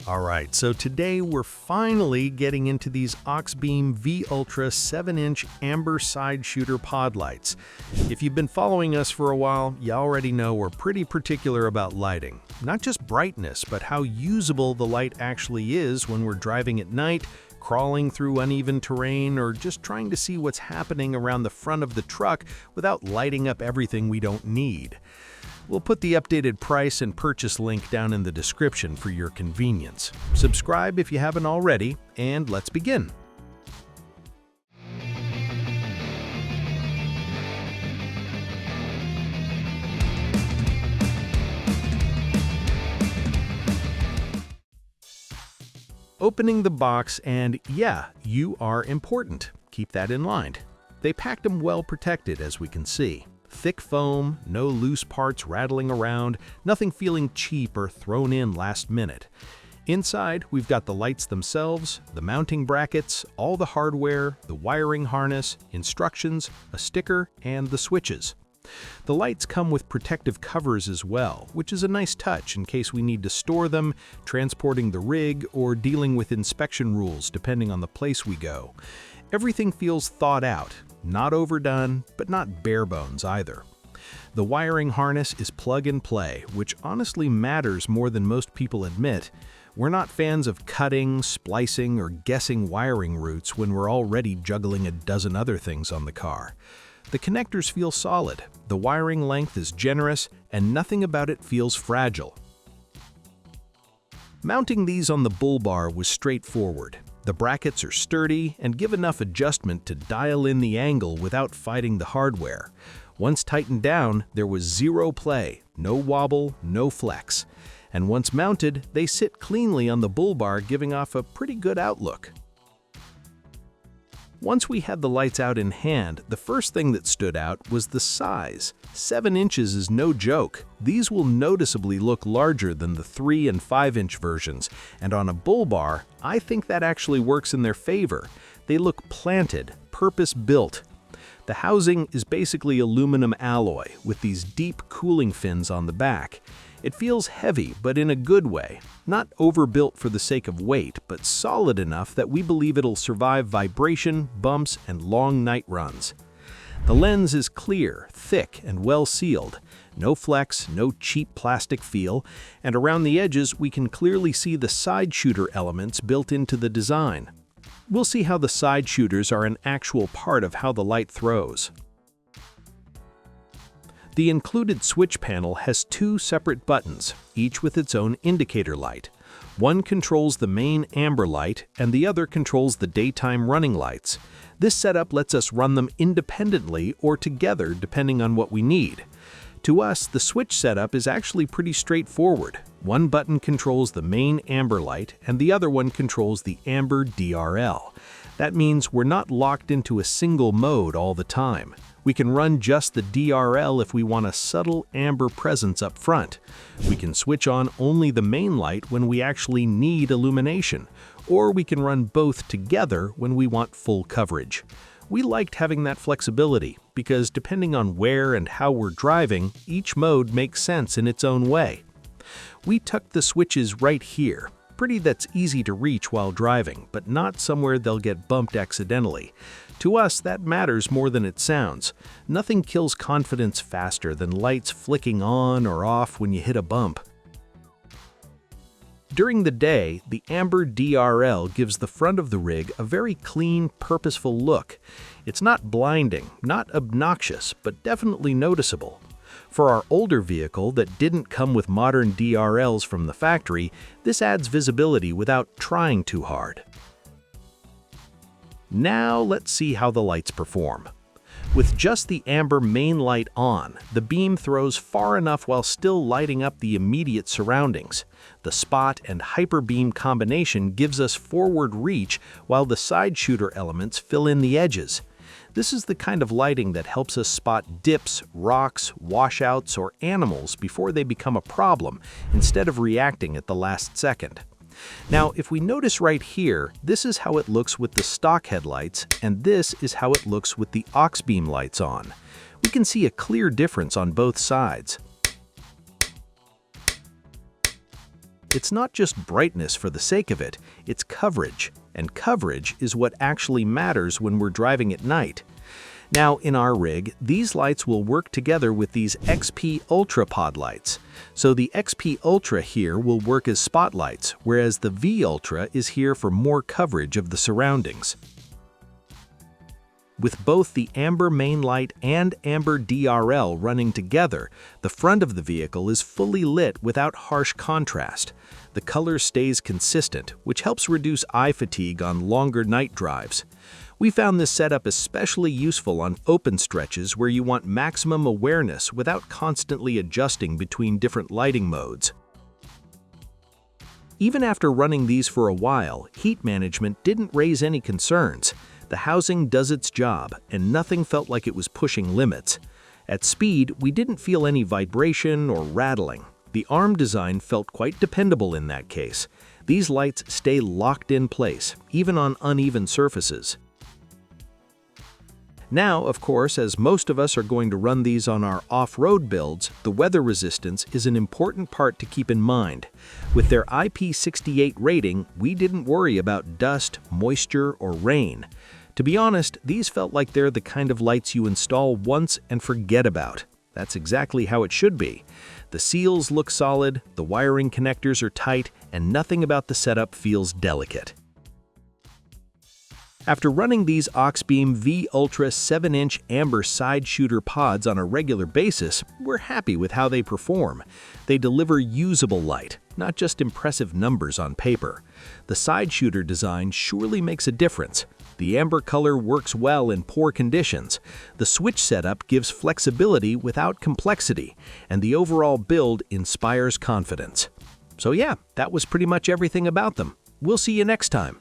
Alright, so today we're finally getting into these Auxbeam V-Ultra 7-inch amber side shooter pod lights. If you've been following us for a while, you already know we're pretty particular about lighting. Not just brightness, but how usable the light actually is when we're driving at night, crawling through uneven terrain, or just trying to see what's happening around the front of the truck without lighting up everything we don't need. We'll put the updated price and purchase link down in the description for your convenience. Subscribe if you haven't already, and let's begin. Opening the box, and yeah, you are important. Keep that in mind. They packed them well protected, as we can see. Thick foam, no loose parts rattling around, nothing feeling cheap or thrown in last minute. Inside, we've got the lights themselves, the mounting brackets, all the hardware, the wiring harness, instructions, a sticker, and the switches. The lights come with protective covers as well, which is a nice touch in case we need to store them, transporting the rig, or dealing with inspection rules depending on the place we go. Everything feels thought out. Not overdone, but not bare bones either. The wiring harness is plug and play, which honestly matters more than most people admit. We're not fans of cutting, splicing, or guessing wiring routes when we're already juggling a dozen other things on the car. The connectors feel solid, the wiring length is generous, and nothing about it feels fragile. Mounting these on the bull bar was straightforward. The brackets are sturdy and give enough adjustment to dial in the angle without fighting the hardware. Once tightened down, there was zero play, no wobble, no flex. And once mounted, they sit cleanly on the bull bar, giving off a pretty good outlook. Once we had the lights out in hand, the first thing that stood out was the size. 7 inches is no joke. These will noticeably look larger than the 3 and 5-inch versions, and on a bull bar, I think that actually works in their favor. They look planted, purpose-built. The housing is basically aluminum alloy with these deep cooling fins on the back. It feels heavy, but in a good way. Not overbuilt for the sake of weight, but solid enough that we believe it'll survive vibration, bumps, and long night runs. The lens is clear, thick, and well sealed. No flex, no cheap plastic feel, and around the edges we can clearly see the side shooter elements built into the design. We'll see how the side shooters are an actual part of how the light throws. The included switch panel has 2 separate buttons, each with its own indicator light. One controls the main amber light, and the other controls the daytime running lights. This setup lets us run them independently or together depending on what we need. To us, the switch setup is actually pretty straightforward. One button controls the main amber light, and the other one controls the amber DRL. That means we're not locked into a single mode all the time. We can run just the DRL if we want a subtle amber presence up front. We can switch on only the main light when we actually need illumination, or we can run both together when we want full coverage. We liked having that flexibility because depending on where and how we're driving, each mode makes sense in its own way. We tucked the switches right here. Pretty that's easy to reach while driving, but not somewhere they'll get bumped accidentally. To us, that matters more than it sounds. Nothing kills confidence faster than lights flicking on or off when you hit a bump. During the day, the amber DRL gives the front of the rig a very clean, purposeful look. It's not blinding, not obnoxious, but definitely noticeable. For our older vehicle that didn't come with modern DRLs from the factory, this adds visibility without trying too hard. Now let's see how the lights perform. With just the amber main light on, the beam throws far enough while still lighting up the immediate surroundings. The spot and hyper beam combination gives us forward reach while the side shooter elements fill in the edges. This is the kind of lighting that helps us spot dips, rocks, washouts, or animals before they become a problem, instead of reacting at the last second. Now, if we notice right here, this is how it looks with the stock headlights, and this is how it looks with the Auxbeam lights on. We can see a clear difference on both sides. it's not just brightness for the sake of it, it's coverage. And coverage is what actually matters when we're driving at night. Now, in our rig, these lights will work together with these XP-Ultra Pod Lights. So the XP-Ultra here will work as spotlights, whereas the V-Ultra is here for more coverage of the surroundings. With both the amber main light and amber DRL running together, the front of the vehicle is fully lit without harsh contrast. The color stays consistent, which helps reduce eye fatigue on longer night drives. We found this setup especially useful on open stretches where you want maximum awareness without constantly adjusting between different lighting modes. Even after running these for a while, heat management didn't raise any concerns. The housing does its job, and nothing felt like it was pushing limits. At speed, we didn't feel any vibration or rattling. The arm design felt quite dependable in that case. These lights stay locked in place, even on uneven surfaces. Now, of course, as most of us are going to run these on our off-road builds, the weather resistance is an important part to keep in mind. With their IP68 rating, we didn't worry about dust, moisture, or rain. To be honest, these felt like they're the kind of lights you install once and forget about. That's exactly how it should be. The seals look solid, the wiring connectors are tight, and nothing about the setup feels delicate. After running these Auxbeam V-Ultra 7-inch amber side shooter pods on a regular basis, we're happy with how they perform. They deliver usable light, not just impressive numbers on paper. The side shooter design surely makes a difference. The amber color works well in poor conditions. The switch setup gives flexibility without complexity, and the overall build inspires confidence. So yeah, that was pretty much everything about them. We'll see you next time.